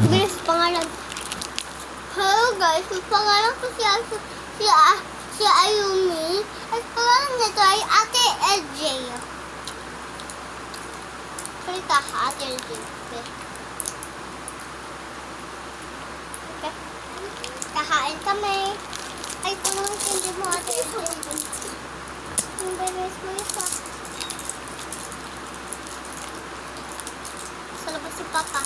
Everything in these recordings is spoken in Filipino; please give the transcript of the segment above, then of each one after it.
Bilis pangalan. Hello guys, yung pangalan ko si Ayumi. At pangalan nito ay Ate LJ. Salita ka, Ate LJ. Okay. Okay. Kakain kami. Ay, tulungan hindi mo Ate LJ. Yung bebes mo isa. Sa labas si Papa.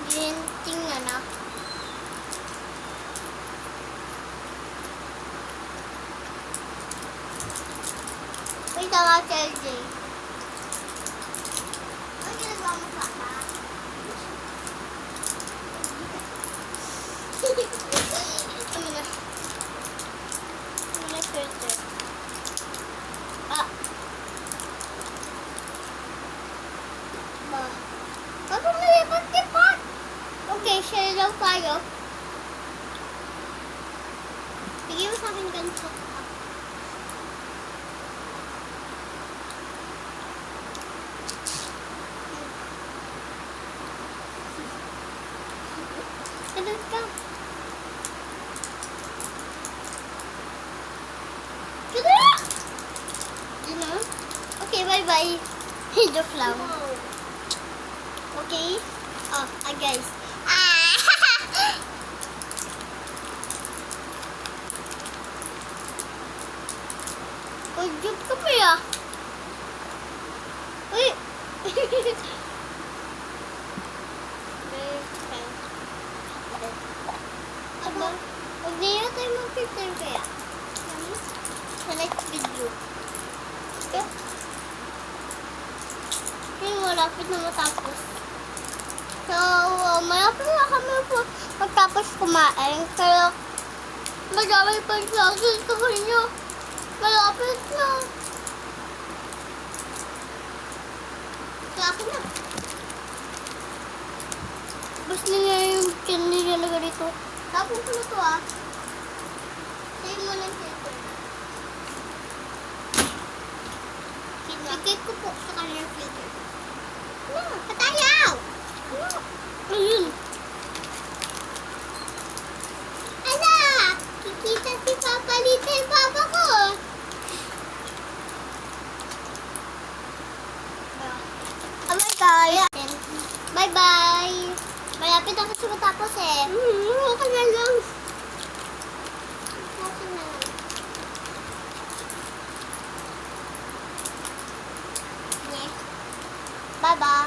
Tingnan na. Wait lang Ate LJ. Ano ginagawa mo, Papa? Ano na? Ano na filter? Papa, malipat-lipat! Okay, share daw tayo. Bigyan mo sa akin ganito. Ganun ka. Ganun! Ganun? Okay, bye-bye. Joke lang. Okay? Oh, guys. Oh, joke ka pa ya. Uy! Aba, huwag na yun tayo mag-filter kaya. Sa next video. Okay? Okay, malapit na matapos. So, malapit na kami po matapos kumain. Kaya, madami pa sa akin sa kanya. Malapit na. Sa akin na. Bas na nga yung candy niya na ganito. Tapos ko na to Save mo lang filter. Lagay ko po sa kanyang filter. Ano? Patayaw! Ano? Ayun. Ala! Kikita si Papa dito yung Papa ko. Oh my God. Bye-bye. Malapit ako sa matapos okay na lang. Okay na lang. Bye-bye.